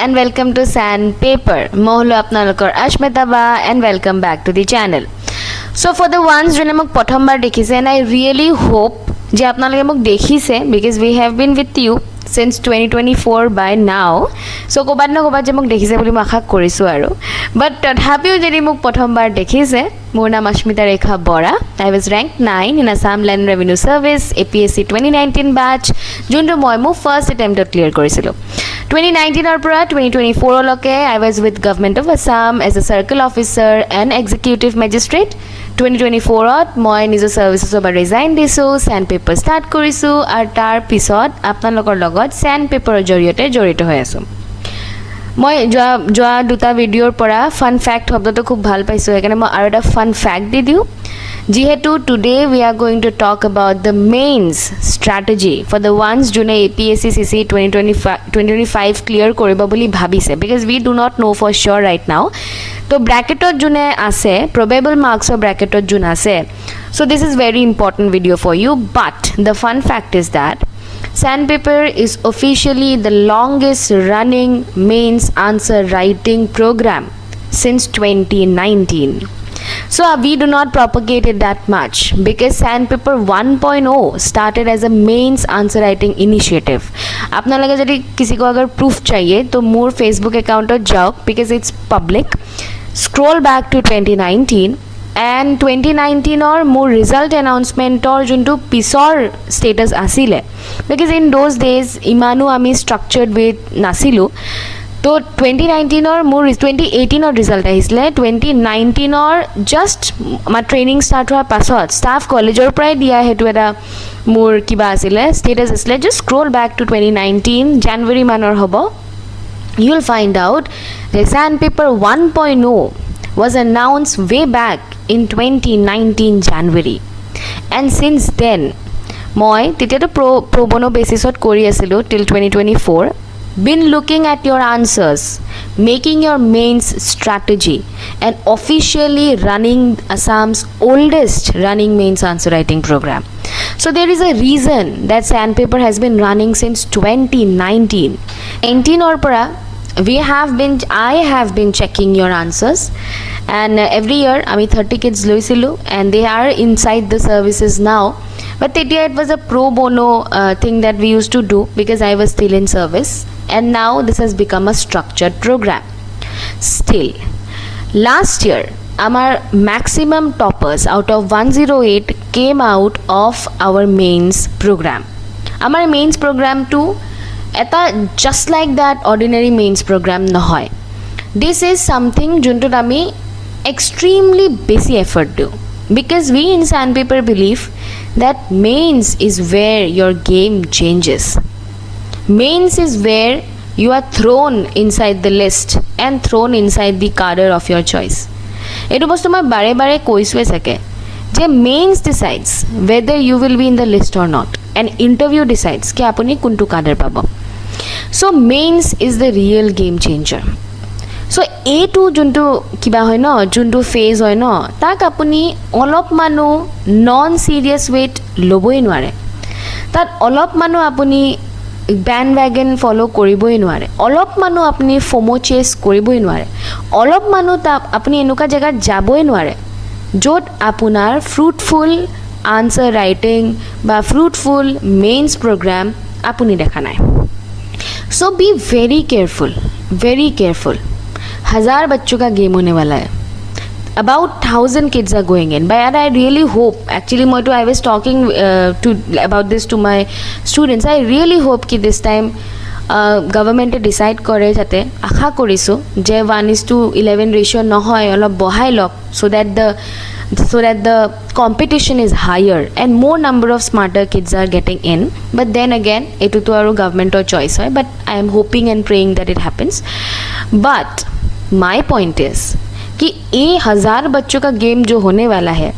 and welcome to Sandpaper. Mohlo apnalokor Ashmita ba and welcome back to the channel. So for the ones jone mok prothom bar dekhise and I really hope je apnaloke mok dekhise because we have been with you since 2024 by now. So kobad na kobad je mok dekhise boli ma akha korisu aru. But thapiu jodi mok prothom bar dekhise মোৰ নাম অস্মিতা ৰেখা Bora I was ranked 9 in Assam Land Revenue Service APSC 2019 batch যোনটো মই মোৰ first এটেম্পটত clear কৰিছিলো 2019 ৰ পৰা 2024 লকে I was with Government of Assam as a circle officer and executive magistrate 2024 ত মই নিজৰ সাৰ্ভিসেছৰ পৰা ৰিজাইন দিছো Sandpaper ষ্টাৰ্ট কৰিছো আৰু তাৰ পিছত আপোনালোকৰ লগত Sandpaper জৰিয়তে জড়িত হৈ আছো মই যোৱা দুটা ভিডিওৰ পৰা ফান ফ্যাক্ট শব্দটো খুব ভাল পাইছো এখানে মই আৰু এটা ফান ফ্যাক্ট দি দিও যেহেতু today we are going to talk about the mains strategy for the ones june APSC CC 2025 clear কৰিব বুলি ভাবিছে because we do not know for sure right now তো ব্র্যাকেটত june আছে probable marks of ব্র্যাকেটত june আছে so this is very important video for you but the fun fact is that Sandpaper is officially the longest running mains answer writing program since 2019. So we do not propagate it that much because Sandpaper 1.0 started as a mains answer writing initiative. आपना लगा जब किसी को अगर proof चाहिए तो मोर Facebook account पर जाओ because it's public. Scroll back to 2019. And 2019 or more result announcement or junto pisor status asile because in those days imanu ami structured with nasilu to 2019 or more 2018 or result ahisle 2019 or just my training start hoar pasot staff college or pray dia hetu eta more kiba asile status asile just scroll back to 2019 January manor hobo you'll find out the Sandpaper 1.0 was announced way back in 2019 January and since then moi titeto pro bono basis ot kori asilo till 2024 been looking at your answers making your mains strategy and officially running Assam's oldest running mains answer writing program so there is a reason that Sandpaper has been running since 2019 19 or para I have been checking your answers and every year ami 30 kids loisilu and they are inside the services now but it was a pro bono thing that we used to do because I was still in service and now this has become a structured program still last year our maximum toppers out of 108 came out of our mains program our mains program too eta just like that ordinary mains program nohoy this is something juntut ami extremely busy effort do because we in Sandpaper believe that mains is where your game changes mains is where you are thrown inside the list and thrown inside the cadre of your choice etu bostu moi bare bare koisue sake je mains decides whether you will be in the list or not and interview decides ki apuni kuntu cadre pabo so mains is the real game changer so a2 juntu kiba hoy no juntu phase hoy no tak apuni olop manu non serious weight loboi nware tat olop manu apuni bandwagon follow koriboi nware olop manu apuni FOMO chase koriboi nware olop manu ta apuni enuka jaga jaboi nware jot apunar fruitful answer writing ba fruitful mains program apuni dekha nai so be very careful 1000 बच्चों का game होने वाला है about 1000 kids are going in but I really hope actually I was talking about this to my students I really hope ki this time government decide करे जाते आशा करिसो जे 1:11 ratio নহয় অলপ বহাই লক so that the competition is higher and more number of smarter kids are getting in but then again etu to aru government or choice hoy but I am hoping and praying that it happens but my point is कि ये 1000 बच्चों का game जो होने वाला है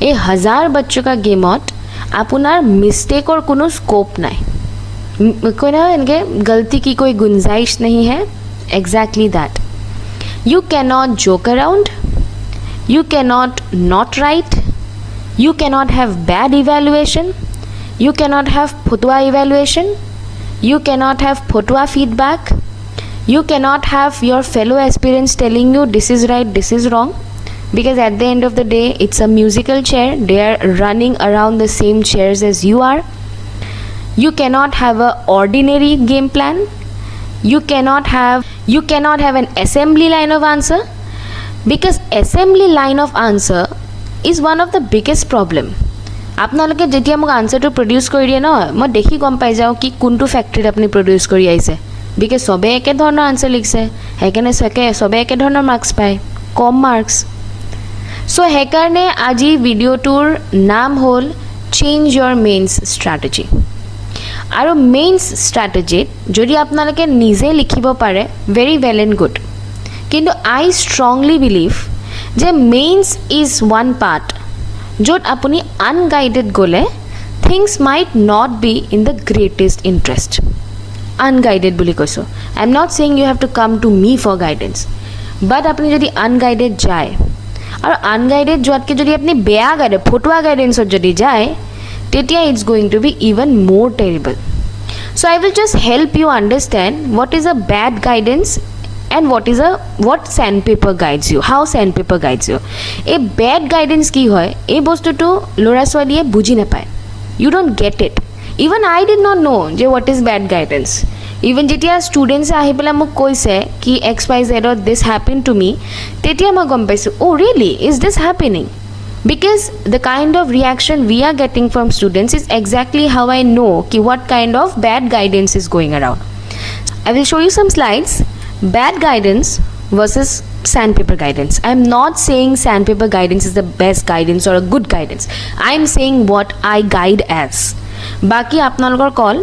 ये 1000 बच्चों का गेमत आपुनार मिस्टेक और कोनो स्कोप नहीं कोई ना इनके गलती की कोई गुंजाइश नहीं है exactly that you cannot joke around you cannot not write you cannot have bad evaluation you cannot have photwa evaluation you cannot have photwa feedback You cannot have your fellow aspirants telling you this is right, this is wrong, because at the end of the day it's a musical chair. They are running around the same chairs as you are. You cannot have a ordinary game plan. You cannot have an assembly line of answer, because assembly line of answer is one of the biggest problem. আপোনালোকে যেতিয়া মোক আনসাৰটো produce কৰি দিয়ে ন, মই দেখি গম পাই যাওঁ কি কোনটো ফ্যাক্টৰীত আপুনি প্ৰডিউস কৰি আইছে, বিকজ সবে একে ধৰণৰ আনসাৰ লিখছে, সেইকাৰণে সবে একে ধৰণৰ মাৰ্কস পায়, কম মাৰ্কস। সো সেইকাৰণে আজি ভিডিওটোৰ নাম হ'ল চেঞ্জ ইয়োৰ মেইনছ ষ্ট্ৰেটেজি। আৰু মেইনছ ষ্ট্ৰেটেজিত যদি আপোনালোকে নিজে লিখিব পাৰে ভেৰি ৱেল এণ্ড গুড, কিন্তু আই ষ্ট্ৰংলি বিলিভ যে মেইনছ ইজ ওৱান পাৰ্ট য'ত আপুনি আনগাইডেড গ'লে things might not be in the greatest interest. Unguided বুলি কৈছোঁ, I am not saying you have to come to me for guidance, but আপুনি যদি unguided যায়, আৰু আনগাইডেড যোৱাতকৈ যদি আপুনি বেয়া ফটুৱা গাইডেন্সত যদি যায়, তেতিয়া it's going to be even more terrible. So I will just help you understand what is a bad guidance and what sandpaper guides you, how sandpaper guides you. A bad guidance ki hoy, ei bostutu lora swaliye buji na paয়, you don't get it. Even I did not know je what is bad guidance. Even jetia students ahi pela muk koise ki xyz or this happened to me, tetia ma gom paisu, oh really, is this happening? Because the kind of reaction we are getting from students is exactly how I know ki what kind of bad guidance is going around. I will show you some slides. Bad guidance versus sandpaper guidance. I am not saying sandpaper guidance is the best guidance or a good guidance. I am saying what I guide as. Baki apnalokor call.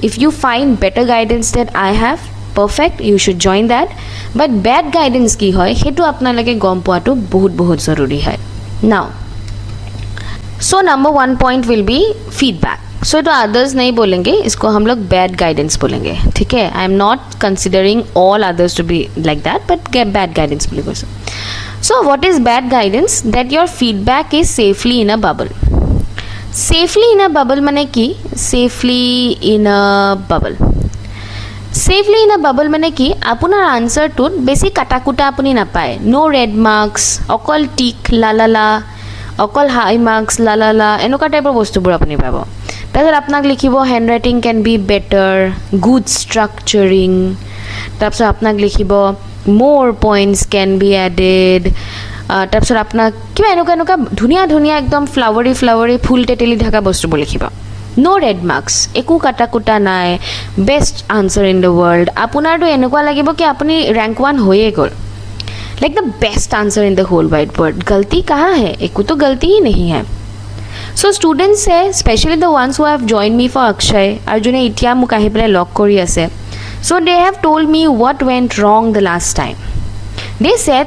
If you find better guidance that I have, perfect, you should join that. But bad guidance ki hoy, hetu apnaloke gom poato bahut zaruri hai. Now, so number 1 point will be feedback. So तो others नहीं बोलेंगे, इसको हम लोग bad guidance बोलेंगे, ठीक है? I am not considering all others to be like that, but bad guidance बोलेंगे. So what is bad guidance? That your feedback is safely in a bubble. Safely in a bubble माने कि safely in a bubble. Safely in a bubble माने कि আপোনাৰ আনসাৰটোত বেছি কাটাকুটা আপুনি নাপায়, no red marks, অকল টিক লালালা, অকল হাই মাৰ্কস লালালা, এনেকুৱা টাইপৰ বস্তুবোৰ আপুনি পাব। তাৰপিছত আপোনাক লিখিব handwriting can be better, good structuring, তাৰপিছত আপোনাক লিখিব মোৰ পইণ্টছ কেন বি এডেড, তাৰপিছত আপোনাক কিবা এনেকুৱা ধুনীয়া একদম ফ্লাৱাৰী ফুল তেতেলি থকা বস্তুবোৰ লিখিব। নো ৰেড মাৰ্কস, একো কাটাকুটা নাই, best answer in the world. আপোনাৰতো এনেকুৱা লাগিব কি আপুনি ৰেংক 1 হৈয়ে গ'ল, like the best answer in the whole wide world. गलती कहाँ है? एक तो गलती ही नहीं है। सो स्टूडेंट्स है, specially the ones who have join me for Akshay, अर्जुने इतिया मुक आहि पेলাই लॉक करी আছে। So they have told me what went wrong the last time. They said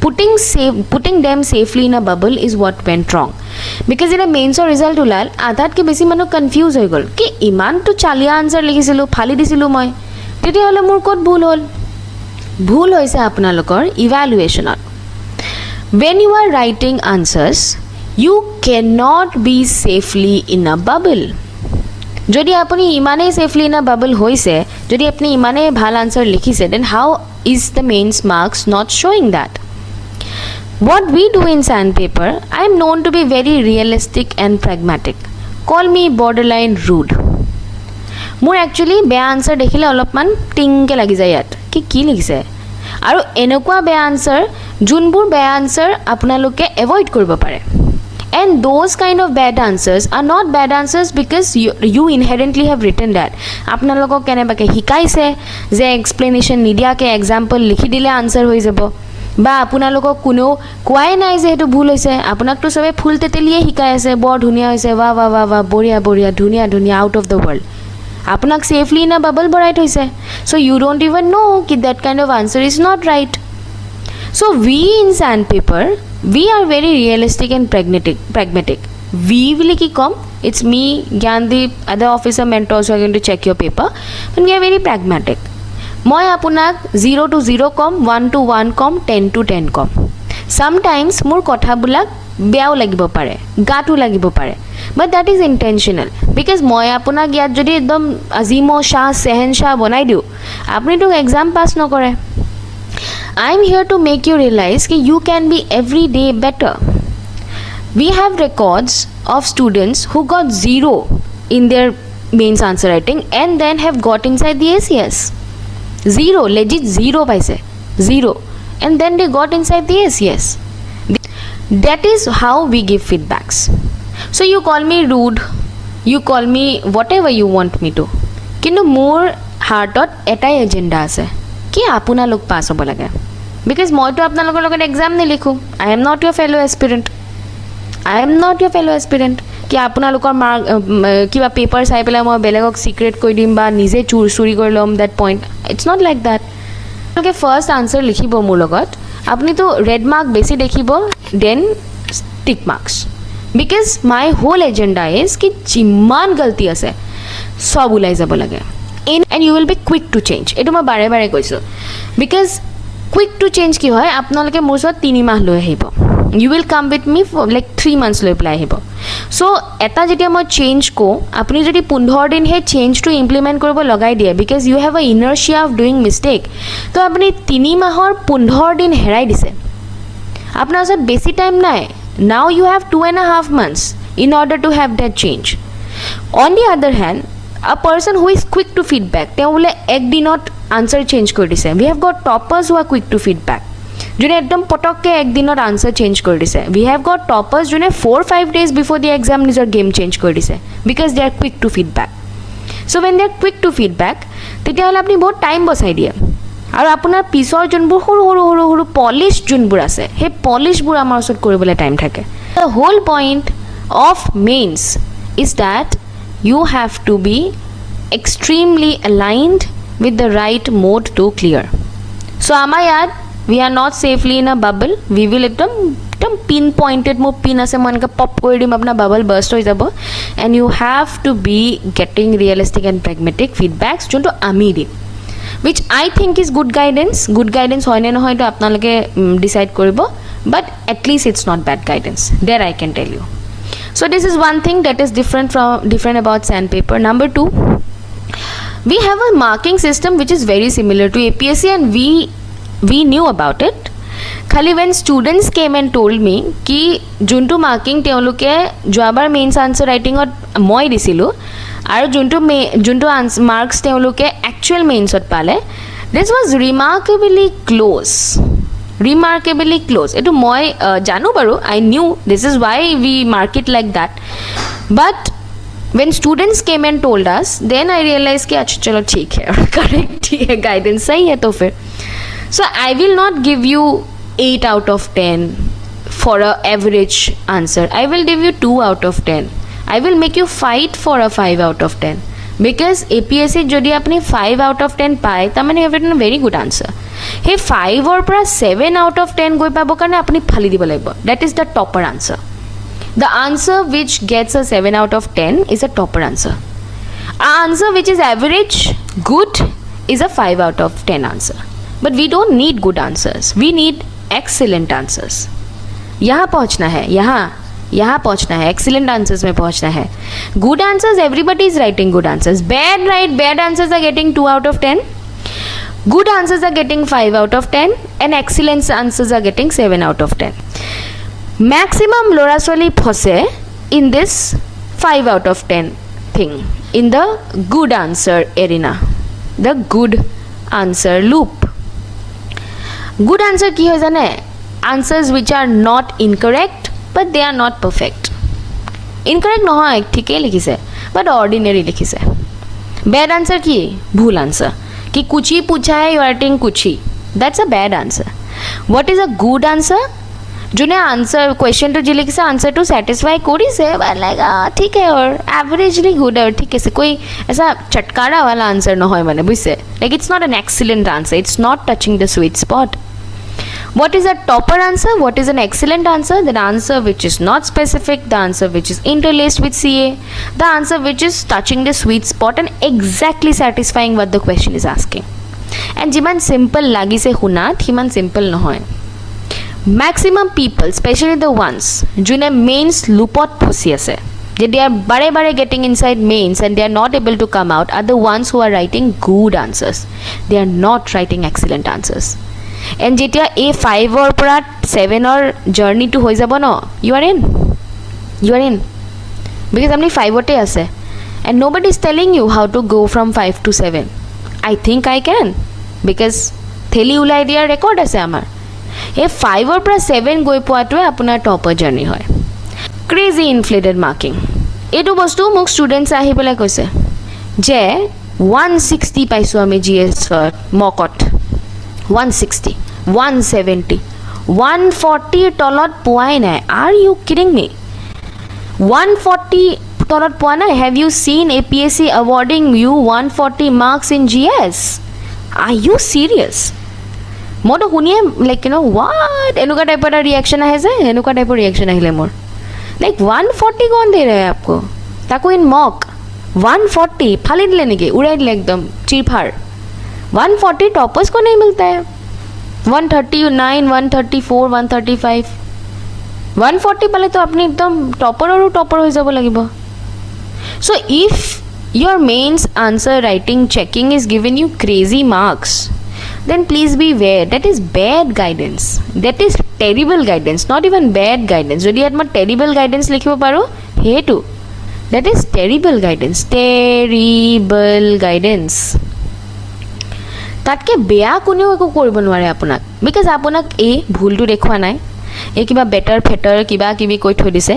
putting them safely in a bubble is what went wrong, because in a mains result ওলাল আধাত কে বেছি মানুহ কনফিউজ হৈ গ'ল কি ইমান তো চালিয়া আনসাৰ লিখিছিলো, ফালি দিছিলো মই, তেতিয়া হলে মোৰ ক'ত ভুল হ'ল? ভুল হৈছে আপোনালোকৰ ইভালুৱেশ্যনত। when you are writing answers you cannot be safely in a bubble. যদি আপুনি ইমানে safely in a bubble হৈছে, যদি আপুনি ইমানে ভাল আনসাৰ লিখিছে, then how is the mains marks not showing that? What we do in sandpaper, I am known to be very realistic and pragmatic. Call me borderline rude. মোৰ actually বেয়া answer দেখিলে অলপমান টিংকে লাগি যায় ইয়াত কি লিখিছে, আৰু এনেকুৱা বেয়া আনসাৰ যোনবোৰ বেয়া আনসাৰ আপোনালোকে এভয়েড কৰিব পাৰে। And those kind of bad answers are not bad answers because you inherently have written that. আপোনালোকক কেনেবাকে শিকাইছে যে এক্সপ্লেনেশ্যন নিদিয়াকে এক্সাম্পল লিখি দিলে আনসাৰ হৈ যাব, বা আপোনালোকক কোনেও কোৱাই নাই যে সেইটো ভুল হৈছে, আপোনাকতো চবে ফুল তেতেলিয়ে শিকাই আছে, বৰ ধুনীয়া হৈছে, ৱাহ ৱাহ ৱাহ ৱাহ, বঢ়িয়া ধুনীয়া আউট অফ দ্য ৱৰ্ল্ড। আপোনাক সেফলি ইন আ বাবল ভৰাই থৈছে, so' you don't even know' কি that kind of answer is not right. So' we in sandpaper we are very realistic and pragmatic. We বুলি কি ক'ম, it's me, Gyandeep, other officer mentors who are going to check your paper, but we are very pragmatic. মই আপোনাক 0 to 0 com, 1 to 1 com, 10 to 10 কম। চামটাইমছ মোৰ কথাবিলাক বেয়াও লাগিব পাৰে, গাটো লাগিব পাৰে, but that is intentional because মই আপোনাক ইয়াত যদি একদম আজিম শাহ সেহেনশাহ বনাই দিওঁ আপুনি তো এক্সাম পাছ নকৰে I am here to make you realize that you can be every day better. We have records of students who got 0 in their mains answer writing and then have got inside the ACS. 0, legit 0 paise. 0. And then they got inside the ACS. That is how we give feedbacks. So you call me rude, you call me whatever you want me to. Kintu more heartot etai agenda ase. Ki আপোনালোক পাছ হ'ব লাগে because মইতো আপোনালোকৰ লগত exam নিলিখোঁ I am not your fellow aspirant. I am not your fellow aspirant. কি আপোনালোকৰ mark কিবা paper চাই পেলাই মই বেলেগক চিক্ৰেট কৰি দিম বা নিজে চুৰি কৰি ল'ম that point it's not like that আপোনালোকে ফাৰ্ষ্ট আনচাৰ লিখিব মোৰ লগত আপুনিতো ৰেড মাৰ্ক বেছি দেখিব than tick marks because my whole agenda is কি যিমান গলতি আছে সব ওলাই যাব লাগে and you will be quick to change এইটো মই বাৰে বাৰে কৈছোঁ বিকজ কুইক টু চেঞ্জ কি হয় আপোনালোকে মোৰ ওচৰত 3 মাহ লৈ আহিব you will come with me for like 3 months লৈ পেলাই আহিব so এটা যেতিয়া মই চেঞ্জ কওঁ আপুনি যদি 15 দিন হে চেঞ্জটো ইমপ্লিমেণ্ট কৰিব লগাই দিয়ে because you have a inertia of doing mistake তো আপুনি 3 মাহৰ 15 দিন হেৰাই দিছে আপোনাৰ ওচৰত বেছি টাইম নাই now you have 2.5 months in order to have that change on the other hand a person who is quick to feedback তেওঁ বোলে এক দিনত আনসাৰ চেঞ্জ কৰি দিছে we have got toppers who are quick to feedback যোনে একদম পটককে এক দিনত আনসাৰ চেঞ্জ কৰি দিছে we have got toppers যোনে 4-5 days before the exam নিজৰ গেম চেঞ্জ কৰি দিছে because they are quick to feedback so when they are quick to feedback তেতিয়াহ'লে আপুনি বহুত টাইম বচাই দিয়ে আৰু আপোনাৰ পিছৰ যোনবোৰ সৰু সৰু সৰু সৰু পলিশ যোনবোৰ আছে সেই পলিশবোৰ আমাৰ ওচৰত কৰিবলৈ টাইম থাকে the whole point of mains is that you have to be extremely aligned with the right mode to clear so আমাৰ ইয়াত we are not safely in a bubble we will ekdom pinpointed mo pin ase man ka pop kori dim apna bubble burst hoi jabo and you have to be getting realistic and pragmatic feedbacks jonto ami dim which I think is good guidance hoy ne nohoy to apnaloke decide koribo but at least it's not bad guidance there I can tell you so this is one thing that is different about sandpaper number 2 we have a marking system which is very similar to APSC and we knew about it khali when students came and told me ki juntu marking teoluke joabar mains answer writing ot moi disilu aru juntu marks teoluke actual mains ot pale this was remarkably close etu moi janu baru I knew this is why we mark it like that but when students came and told us then I realized ki acha chalo theek hai correct hai guidance sahi hai to fir so I will not give you 8 out of 10 for a average answer I will give you 2 out of 10 I will make you fight for a 5 out of 10 because APSC jodi apni 5 out of 10 pai ta mane have written a very good answer hey 5 or pra 7 out of 10 goi pabo karone apni phali dibo lagbo that is the topper answer the answer which gets a 7 out of 10 is a topper answer an answer which is average good is a 5 out of 10 answer but we don't need good answers we need excellent answers यहाँ पहुँचना है यहाँ पहुँचना है excellent answers में पहुँचना है good answers everybody is writing good answers bad answers are getting 2 out of 10 good answers are getting 5 out of 10 and excellent answers are getting 7 out of 10 maximum lora choli phose in this 5 out of 10 thing in the good answer arena the good answer loop good answer ki hoy jane answers which are not incorrect but they are not perfect incorrect no hoy thike likhise but ordinary likhise bad answer ki bhul answer ki kuchi pucha hai you are writing kuchi that's a bad answer what is a good answer जोने answer question तो जिले किसे answer to satisfy कोडी से like ठीक है और averagely good और ठीक है कोई ऐसा चटकारा वाला आंसर न होय माने बुझसे like it's not an excellent answer it's not touching the sweet spot what is a topper answer what is an excellent answer the answer which is not specific the answer which is interlaced with CA the answer which is touching the sweet spot and exactly satisfying what the question is asking and jiman simple lagi se hunat himan simple no hoy maximum people especially the ones june mains lupot phosi ase they are bare getting inside mains and they are not able to come out are the ones who are writing good answers. They are not writing excellent answers. And jetia a 5 or pura 7 or journey to hoi jabo no, you are in because apni 5 ote ase and nobody is telling you how to go from 5 to 7. I think I can because theli ulai dia record ase amar a 5 or pura 7 goi poato apunar topper journey hoy. Crazy inflated marking. এইটো বস্তু মোক students আহি পেলাই কৈছে যে 160 পাইছোঁ আমি GS মকত 160 170 140 তলত পোৱাই নাই আৰ ইউ কিডিং মি 140 তলত পোৱা নাই হেভ ইউ চিন APSC awarding you 140 marks in GS are you serious মইতো শুনিয়ে লাইক what এনেকুৱা টাইপৰ এটা ৰিয়েকশ্যন আহে যে এনেকুৱা টাইপৰ ৰিয়েকশ্যন আহিলে মোৰ लाइक 140 कौन दे रहा है आपको ताको इन मॉक 140 फाली दिले नहीं उड़ा दिले एकदम चीरफाड़ 140 टॉपर्स को नहीं मिलता है 139 134 135 140 पाले तो अपनी एकदम टॉपर और टॉपर हो जाबो लागिबो so if your mains answer writing checking is given you crazy marks then please be aware that is bad guidance, that is terrible guidance, not even bad guidance. Jodi atma terrible guidance likhibo paro hetu that is terrible guidance tatke beya kuneo eko koribo nware apunak because apunak ei bhultu dekhwa nai ei kiba better fetter kiba kibi koi thoi dise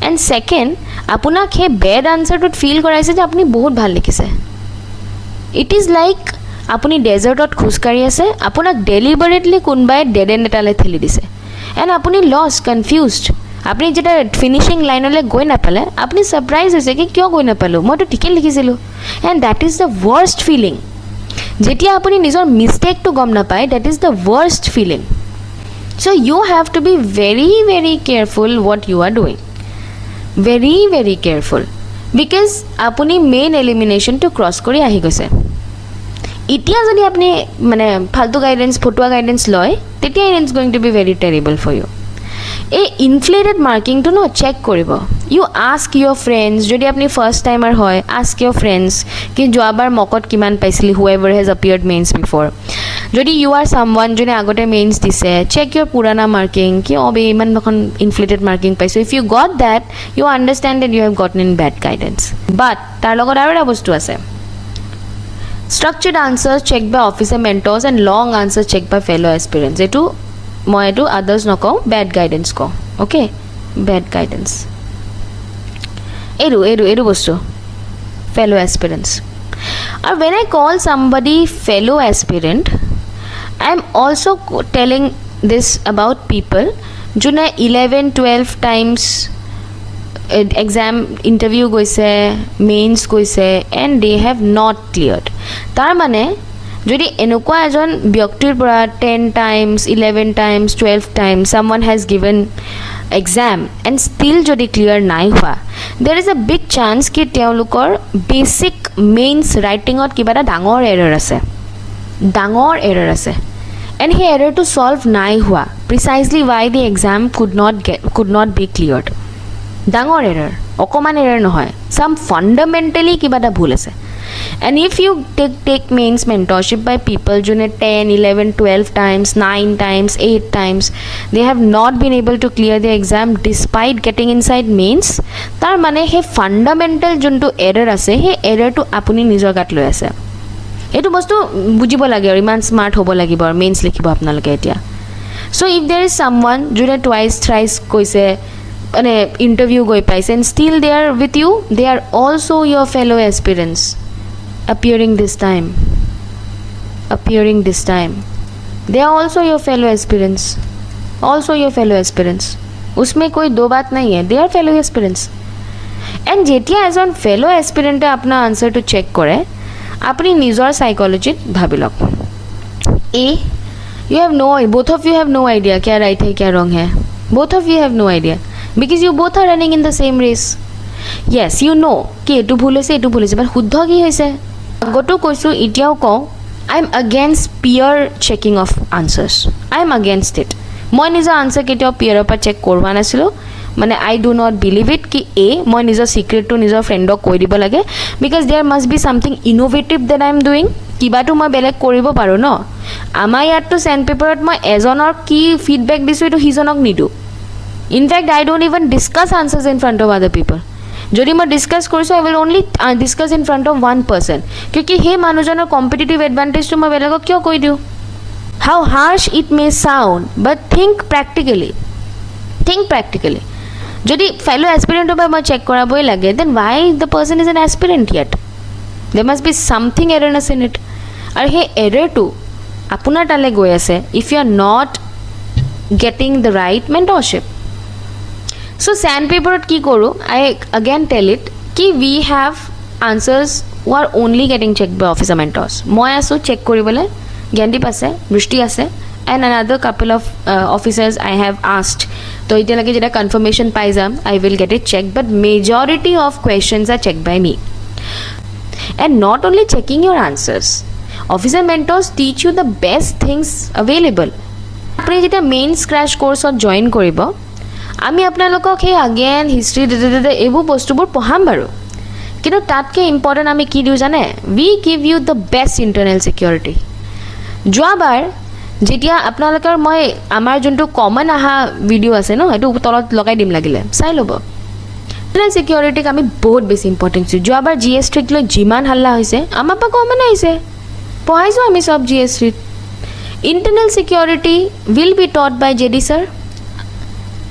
and second apunak he bad answer to feel koraise je apni bahut bhal likhise. It is like আপুনি ডেজাৰ্টত খুজকাৰি আছে আপোনাক ডেলিবাৰেটলি কোনবাই dead and এটালৈ ঠেলি দিছে and আপুনি lost confused আপুনি যেতিয়া ফিনিচিং লাইনলৈ গৈ নাপালে আপুনি ছাৰপ্ৰাইজ হৈছে কি কিয় গৈ নাপালোঁ মইতো ঠিকেই লিখিছিলোঁ and that is the worst feeling যেতিয়া আপুনি নিজৰ মিষ্টেকটো গম নাপায় that is the worst feeling so' you have to be very very careful what you are doing very careful because আপুনি মেইন এলিমিনেশ্যনটো ক্ৰছ কৰি আহি গৈছে এতিয়া যদি আপনি মানে ফালতু গাইডেন্স ফটোৱা গাইডেন্স লয় তেতিয়া it is going to be very terrible for you এই ইনফ্লেটেড মাৰ্কিংটো ন চেক কৰিব ইউ আস্ক ইউৰ ফ্ৰেণ্ডছ যদি আপুনি ফাৰ্ষ্ট টাইমাৰ হয় আস্ক ইউৰ ফ্ৰেণ্ডছ কি যোৱাবাৰ মকত কিমান পাইছিলি however has appeared mains before যদি ইউ আৰ ছামৱান যোনে আগতে মেইনছ দিছে চেক ইউৰ পুৰাণা মাৰ্কিং কি অবে ইমান এখন ইনফ্লেটেড মাৰ্কিং পাইছোঁ if you got that you understand that you have gotten in bad guidance but তাৰ লগত আৰু এটা বস্তু আছে structured answers checked by officer mentors and long answers checked by fellow aspirants etu moi etu others no ko bad guidance ko okay bad guidance eru bostu fellow aspirants or when I call somebody fellow aspirant I am also telling this about people june 11 12 times exam interview goise mains goise and they have not cleared tar mane jodi enukwa ejon byaktir pora 10 times 11 times 12 times someone has given exam and still jodi clear nai hua there is a big chance ki teolukor basic mains writing ot kiba ta dangor error ase and he error to solve nai hua precisely why the exam could not be cleared ডাঙৰ error অকমান error নহয় সাম fundamentally কিবা এটা ভুল আছে and if you take mains mentorship by people june 10 11 12 times 9 times 8 times they have not been able to clear the exam despite getting inside mains tar mane he fundamental juntu error ase he error to apuni nijor gat loi ase etu bostu bujibo lage ar iman smart hobo lagibo ar mains likhibo apnaloke etia so if there is someone june twice thrice koise an interview goi paise and still they are with you they are also your fellow aspirants appearing this time they are also your fellow aspirants usme koi do baat nahi hai they are fellow aspirants and jetia as on fellow aspirant apna answer to check kore apni nijor psychology bhabilok you have both of you have no idea kya right hai kya wrong hai both of you have no idea because you both are running in the same race yes you know ki etu bhul hoise but huddha ki hoise agoto koisu itiao ko I am against peer checking of answers I am against it moi nija answer ketio peer pa check korwa nasilo মানে I do not believe it কি মই নিজৰ চিক্ৰেটটো নিজৰ ফ্ৰেণ্ডক কৈ দিব লাগে because there must be something innovative that I am doing কিবাটো মই বেলেগ কৰিব পাৰোঁ ন আমাৰ ইয়াততো চেণ্ড পেপাৰত মই এজনৰ কি ফিডবেক দিছোঁ এইটো সিজনক নিদিওঁ in fact I don't even discuss answers in front of other people যদি মই ডিছকাছ কৰিছোঁ I will only discuss in front of one person কিয় সেই মানুহজনৰ কম্পিটিটিভ এডভান্টেজটো মই বেলেগক কিয় কৈ দিওঁ how harsh it may sound but think practically যদি ফেলো এছপিৰেণ্টৰ পৰা মই চেক কৰাবই লাগে then why the person is an aspirant ইয়াত there must be something errorness in it আৰু সেই এৰাৰটো আপোনাৰ তালৈ গৈ আছে if you are not getting the right mentorship so' চেণ্ড পেপাৰত কি কৰোঁ আই আগেন টেল ইট কি we have answers who are only getting check by officer মেণ্টৰ্ছ মই আছোঁ চেক কৰিবলৈ জ্ঞানদীপ আছে বৃষ্টি আছে and another couple of officers I have asked to ityalage jeta confirmation pai jam I will get it checked but majority of questions are checked by me and not only checking your answers officer mentors teach you the best things available apni jeta mains crash course ot join koribo ami apnalokok he again history de ebu postu bor poham baru kintu tatke important ami ki diu jane we give you the best internal security joabar যেতিয়া আপোনালোকৰ মই আমাৰ যোনটো common আহা video' আছে ন এইটো তলত লগাই দিম লাগিলে চাই ল'ব ইণ্টাৰনেল ছিকিউৰিটিক আমি বহুত বেছি ইম্পৰ্টেঞ্চ দিওঁ যোৱাবাৰ জি এছ থ্ৰীক লৈ যিমান হাল্লা হৈছে আমাৰ পৰা কমন আহিছে পঢ়াইছোঁ আমি চব জি এছ থ্ৰীত internal security will be taught by J D sir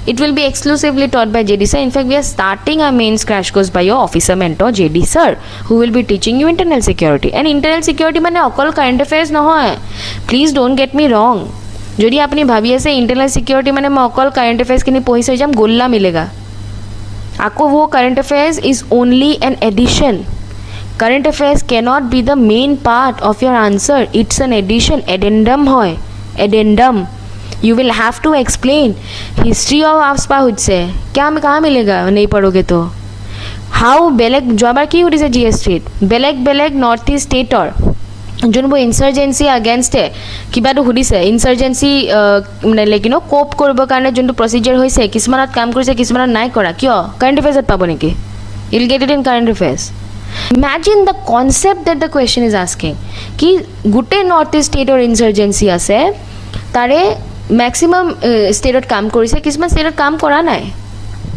it will be exclusively taught by JD sir. In fact, we are starting our mains crash course by your officer mentor JD sir, who will be teaching you internal security. And internal security mane okol current affairs nohoy. Please don't get me wrong. Jodi apni bhabi ase internal security mane ma okol current affairs kini pohi sai jam golla milega. Aako wo current affairs is only an addition. Current affairs cannot be the main part of your answer. It's an addition, addendum hoy. Addendum. You will have to explain history of AFSPA hojse kya mein kahan milega nahi padhoge to how beleg jobar ki horise GS street beleg north east state or jonbo insurgency against e kiba to hodise insurgency mane like you know cope koribo karone jonto procedure hoise kismanat kaam korise kismanat nai kora kyo current affairs et pabo neki you'll get it in current affairs imagine the concept that the question is asking ki gute north east state or insurgency ase tare maximum ষ্টেটত কাম কৰিছে কিছুমান ষ্টেটত কাম কৰা নাই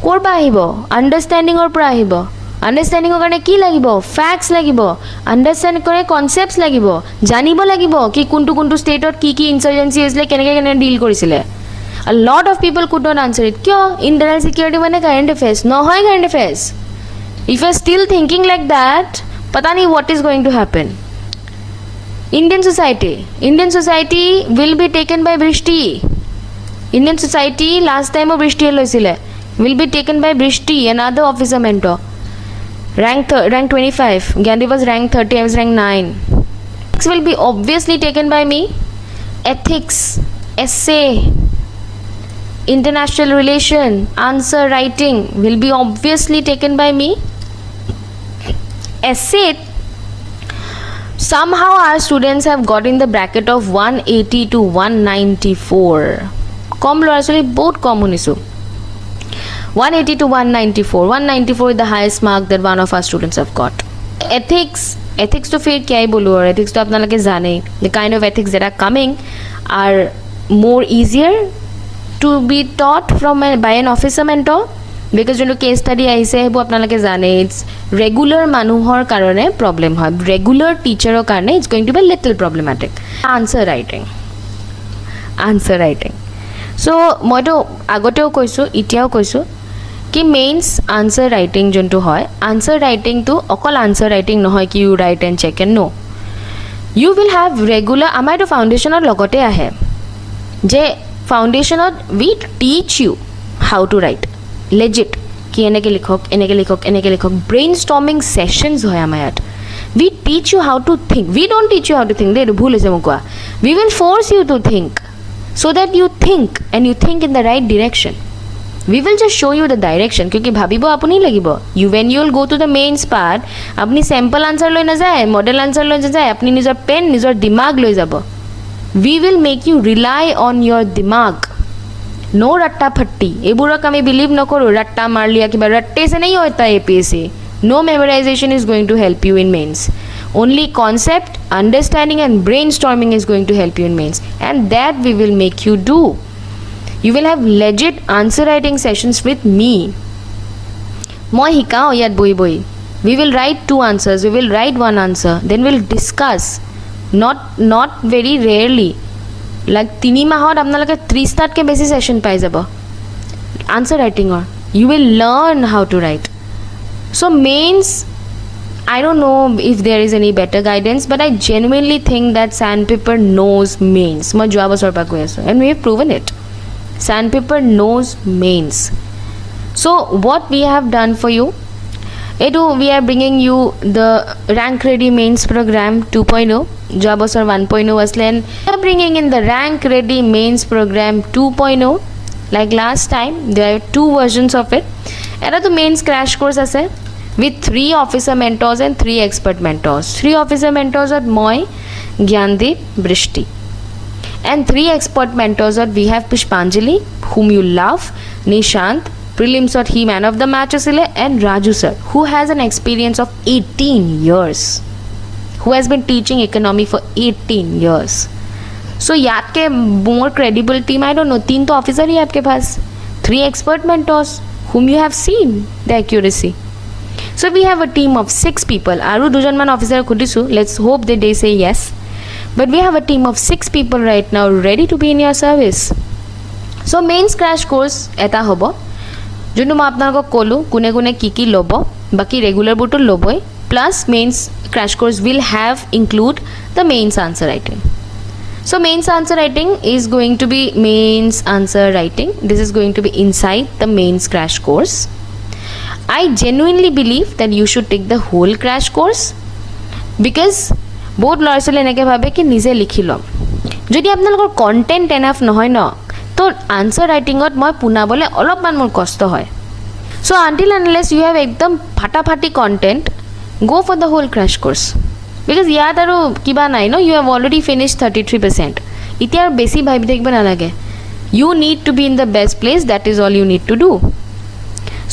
ক'ৰ পৰা আহিব আণ্ডাৰষ্টেণ্ডিঙৰ পৰা আহিব আণ্ডাৰষ্টেণ্ডিঙৰ কাৰণে কি লাগিব ফেক্টছ লাগিব আণ্ডাৰষ্টেণ্ড কৰে কনচেপ্টছ লাগিব জানিব লাগিব কি কোনটো কোনটো ষ্টেটত কি কি ইনচাৰ্জেঞ্চি হৈছিলে কেনেকৈ ডিল কৰিছিলে a lot of people could not answer it কিয় ইণ্টাৰনেল ছিকিউৰিটি মানে কাৰেণ্ট এফেয়াৰ্ছ নহয় current affairs if you are still thinking like that পতা নাই what is going to happen Indian society will be taken by Brishti. Indian society last time of Brishti will be taken by Brishti, another officer mentor. Rank 25. Gandhi was rank 30, I was rank 9. Ethics will be obviously taken by me. Ethics, essay, international relation, answer writing will be obviously taken by me. Essay, somehow our students have got in the bracket of 180 to 194 kom lora choli bahut kom hunisu 180 to 194 is the highest mark that one of our students have got ethics to fir kya hi bolu aur ethics to apnalake jane the kind of ethics that are coming are more easier to be taught by an officer mentor because যোনটো cash study আহিছে সেইবোৰ আপোনালোকে জানে it's regular মানুহৰ কাৰণে problem হয় regular টিচাৰৰ কাৰণে it's going to be little problematic answer writing so' মইতো আগতেও কৈছোঁ এতিয়াও কৈছোঁ কি মেইনছ আনচাৰ ৰাইটিং যোনটো হয় আনচাৰ ৰাইটিংটো অকল আনচাৰ ৰাইটিং নহয় কি you write and check and know' you will have regular আমাৰ এইটো ফাউণ্ডেশ্যনৰ লগতে আহে যে ফাউণ্ডেশ্যনত we teach you how to write legit ki eneke likhok brainstorming sessions hoy amar yat we teach you how to think we don't teach you how to think de bhul hoise mokwa we will force you to think so that you think and you think in the right direction we will just show you the direction kyunki bhabibo apuni lagibo you when you will go to the mains part apni sample answer loi na jay model answer loi na jay apni nijor pen nijor dimag loi jabo we will make you rely on your dimag no रट्टा फट्टी एबुरक आमी believe नकरो रट्टा मार लिया कि रट्टे से नहीं होता APSC no memorization is going to help you in mains only concept understanding and brainstorming is going to help you in mains and that we will make you do you will have legit answer writing sessions with me moi hikao yat boi boi we will write 2 answers we will write 1 answer then we'll discuss not very rarely like 3 mahot apnaloke 30 tat ke besi session pai jabo answer writing or you will learn how to write so mains I don't know if there is any better guidance but I genuinely think that sandpaper knows mains moi joa bosor pa koi asu and we have proven it sandpaper knows mains so what we have done for you we are bringing you the rank ready mains program 2.0 joa bosor 1.0 asle and we are bringing in the rank ready mains program 2.0 like last time there are 2 versions of it eta to mains crash course ase with 3 officer mentors and 3 expert mentors 3 officer mentors are moi Gyandeep Brishti and 3 expert mentors are we have Pushpanjali whom you love Nishant prelims or he man of the match asile and Raju sir who has an experience of 18 years who has been teaching economy for 18 years so yaad ke more credible team I don't know 3 to officer hi aapke paas 3 expert mentors whom you have seen the accuracy so we have a team of 6 people aru dujon man officer khutisu let's hope that they say yes but we have a team of 6 people right now ready to be in your service so mains crash course eta hobo jonto ma apnalok kolu kune kune ki lobo baki regular boto loboi plus mains crash course will have include the mains answer writing so mains answer writing is going to be mains answer writing this is going to be inside the mains crash course I genuinely believe that you should take the whole crash course because both লৰাছোৱালী এনেকৈ ভাবে কি নিজে লিখি ল'ম যদি আপোনালোকৰ content enough নহয় ন তো আনচাৰ ৰাইটিঙত মই পুনাবলৈ অলপমান মোৰ কষ্ট হয় চ' আনটিল আনলেছ ইউ হেভ একদম ফাটাফাটি content go for the whole crash course because ইয়াত আৰু কিবা নাই ন you have already finished 33% এতিয়া আৰু বেছি ভাবি থাকিব নালাগে you need to be in the best place that is all you need to do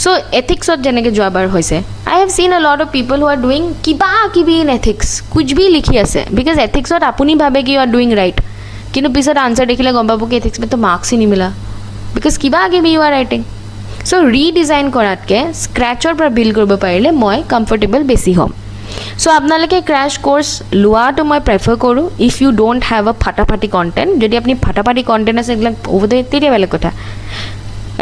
so ethics ot jeneke joabar hoise I have seen a lot of people who are doing kibi in ethics kuch bhi likhi ase because ethics ot apuni bhabe ki you are doing right kintu pisot answer dekhile gom pabo ki ethics me to marks hi nimila because kibi you are writing so redesign korat ke scratch or par build koribo parile moi comfortable besi hom so apnaloke crash course lua to moi prefer koru if you don't have a phatapati content jodi apni phatapati content ase egla over the tire bele kotha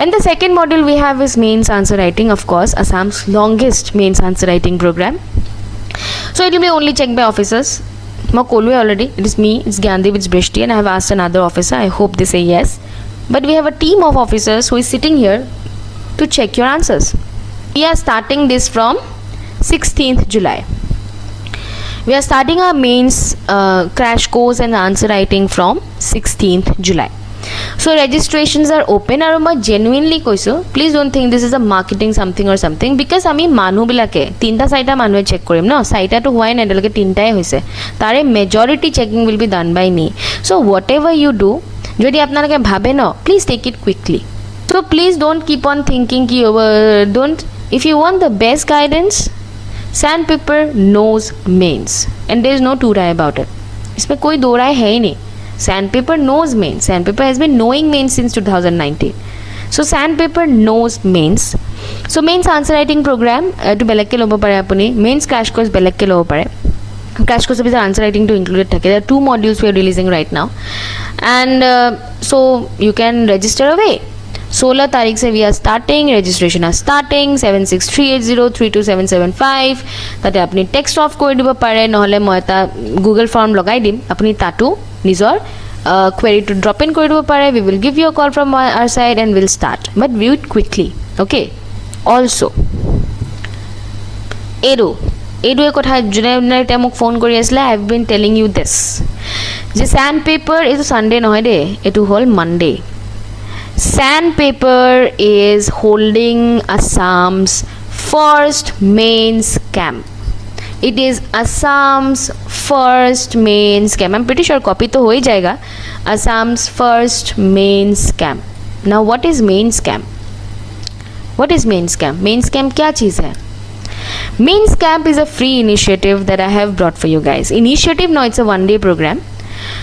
and the second module we have is mains answer writing of course Assam's longest mains answer writing program so it will be only checked by officers ma kolwe already it is me it's Gyandeep it's Brishti and I have asked another officer I hope they say yes but we have a team of officers who is sitting here to check your answers we are starting this from 16th July we are starting our mains crash course and answer writing from 16th July so registrations are open and I genuinely koiso please don't think this is a marketing something or something because ami manu bilake tinta saita manu check korim no saita to hoy na edelake tintai hoise tare majority checking will be done by me so whatever you do jodi apnalake bhabe no please take it quickly so please don't keep on thinking ki don't if you want the best guidance sandpaper knows mains and there is no two rai about it isme koi do rai hai hi nahi sandpaper knows mains sandpaper has been knowing mains since 2019 so sandpaper knows mains so mains answer writing program to belek ke lobo pare apuni mains crash course belek ke lobo pare crash course with answer writing to included thake there are 2 modules we are releasing right now and so you can register away 16 तारीख से we are starting registration are starting 7638032775 তাতে আপনি text of কৰি দিব পাৰে নহলে মই এটা Google form লগাই দিম আপুনি তাতো নিজৰ query to drop in কৰি দিব পাৰে we will give you a call from our side and we'll start but view it quickly okay also এডু এই কথা জুনে এটা মোক ফোন কৰি আসলে I have been telling you this যে sandpaper is Sunday নহয় দে এটু হল Monday Sandpaper is holding Assam's first mains camp. It is Assam's first mains camp. I'm pretty sure copy तो हो ही जाएगा. Assam's first mains camp. Now what is main scam? What is main scam? Main scam क्या चीज़ है? Mains Camp is a free initiative that I have brought for you guys. Initiative, no, it's a one-day program.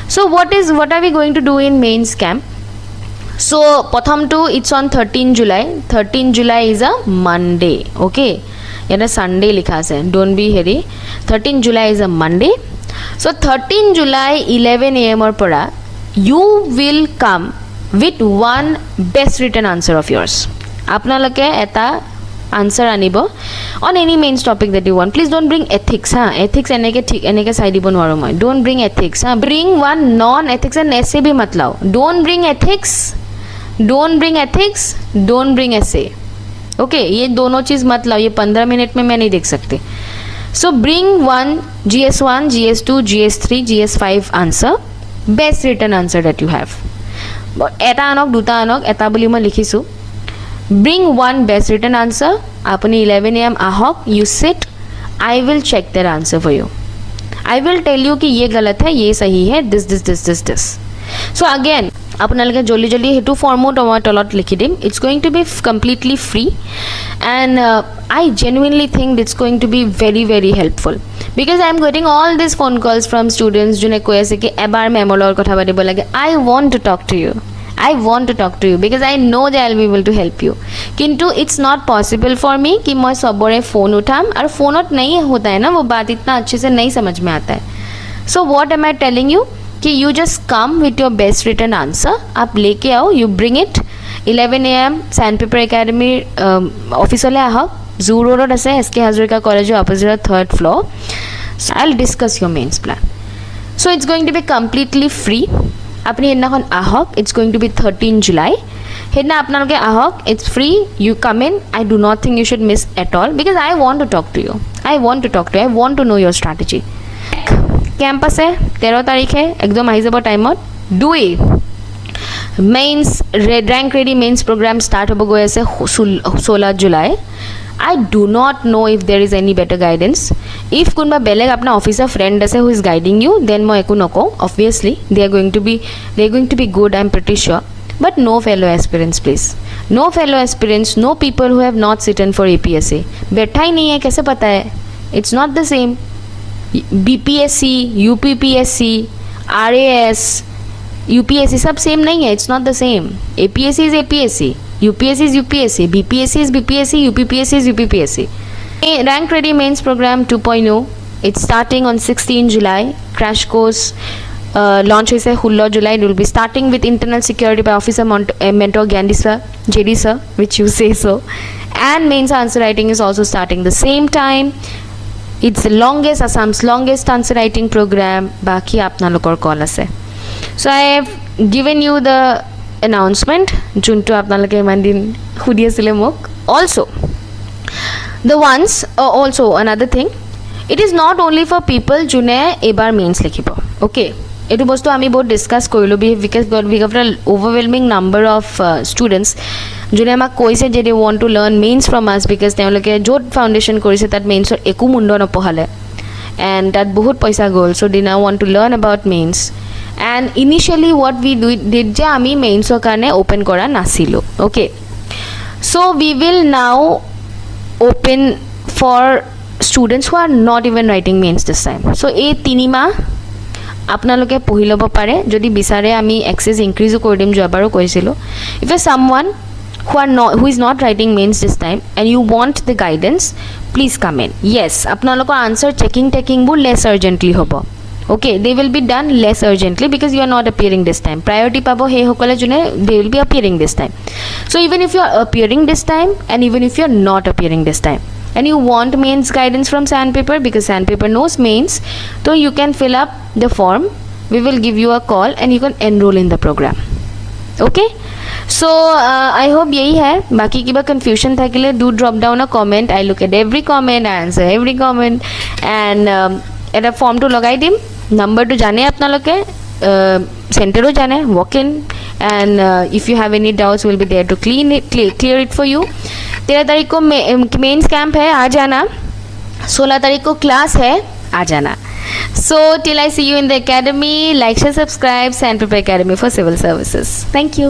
So what are we going to do in Mains Camp? So Pratham to it's on 13 July. 13 July is a Monday. Okay, Yana Sunday लिखा है. Don't be hurry. 13 July is a Monday. So 13 July 11 AM or पड़ा, you will come with one best written answer of yours. आपना लगे ऐता answer आनिबो on any mains topic that you want. Please don't bring ethics. Ethics एने के side इबो नवारो मैं. Don't bring ethics. Bring one non-ethics and essay भी मत लाओ. Don't bring ethics. Don't bring ethics. Don't bring essay. Okay, ये दोनों चीज़ मत लाओ. ये 15 मिनट में मैं नहीं देख सकती. So bring one GS1, GS2, GS3, GS5 answer. Best written answer that you have. এটা আনক দুটা আনক এটা বুলি মই লিখিছো. Bring one best written answer. Apni 11 AM ahok. You sit. I will check their answer for you. I will tell you कि ये गलत है, ये सही है. This. So again, আপোনালোকে জলদি জলদি হেতু ফৰ্মো মই তলত লিখি দিম. It's going to be completely free, and I genuinely think it's going to be very very helpful because I'm getting all these phone calls from students যোনে কৈ আছে কি এবাৰ মেমৰ লগত কথা পাতিব লাগে. I want to talk to you. I want to talk to you because I know that I'll be able to help you. किंतु it's not possible for me कि मैं सबोरे फ़ोन उठाम और फ़ोनोट नहीं होता है ना वो बात इतना अच्छे से नहीं समझ में आता है. So what am I telling you कि you just come with your best written answer. आप लेके आओ, you bring it. 11 AM Sandpaper Academy office वाले आओ. Zoo Road ऐसे SK Hazarika College opposite 3rd floor. So I'll discuss your mains plan. So it's going to be completely free. अपनी हेदनाखन आहक. It's going to be 13 July. हेदना आपनालोके आहक. It's free. You come in. I do not think you should miss at all because I want to talk to you. I want to know your strategy. Campus है 13 तारीख है एकदम आহি যাব টাইমত. 2 mains rank ready mains programme start হ'ব গৈ আছে 16 जुलाई. I do not know if there is any better guidance. If কোনবা বেলেগ আপনা অফিসার ফ্রেন্ড আছে who is guiding you, then মই একো নকও. Obviously they are going to be good, I'm pretty sure. But no fellow aspirants please. No fellow aspirants, no people who have not sitting for APSC. बैठा ही नहीं है कैसे पता है? It's not the same. BPSC, UPPSC, RAS, UPSC सब same नहीं है. It's not the same. APSC is APSC. UPSC is UPSC, BPSC is BPSC, UPPSC is UPPSC. Rank Ready Mains Program 2.0. It's starting on 16 July. Crash course launch is 16 July. It will be starting with internal security by Officer Mentor Gandhi sir, JD sir, which you say so. And mains answer writing is also starting the same time. It's the longest, Assam's longest answer writing program. Baki apna lokor call ase. So I have given you the announcement যোনটো আপোনালোকে ইমান দিন সুধি আছিলে মোক. Also the ones also another thing, it is not only for people যোনে এবাৰ mains লিখিব. Okay, এইটো বস্তু আমি বহুত ডিসকাস কৰিলো because we have an overwhelming number of students যোনে আমাক কৈছে যে they want to learn mains from us because তেওঁলোকে য'ত ফাউণ্ডেশ্যন কৰিছে তাত মেইনছৰ একো মুণ্ড নপঢ়ালে and তাত বহুত পইচা গ'ল. So they now want to learn about mains. And initially what we did je ami mains karone open kora nasilo. Okay, so we will now open for students who are not even writing mains this time. So ei 3 মাহ আপোনালোকে পঢ়ি লব পাৰে যদি বিচাৰে আমি access increase কৰি দিম যোৱাবাৰো কৈছিলো. If you someone who is not writing mains this time and you want the guidance, please come in. Yes, আপোনালোকৰ answer checking bu less urgently hobo. Okay, they will be done less urgently because you are not appearing this time. Priority pabo he hokole june they will be appearing this time. So even if you are appearing this time and even if you are not appearing this time and you want mains guidance from Sandpaper because Sandpaper knows mains, so you can fill up the form. We will give you a call and you can enroll in the program. Okay, so I hope yahi hai. Baki kiba confusion thakile do drop down a comment. I look at every comment, I answer every comment and এটা ফর্মটো লগাই দিম. নাম্বাৰটো জানে আপোনালোকে, চেণ্টাৰো জানে, walk in and if you have any doubts we'll be there to clear it for you. 13 तारीख को mains camp है, आ जाना. 16 तारीख को क्लास है, आ जाना. So till I see you in the academy, like, share, subscribe Sandpaper Academy for Civil Services. Thank you.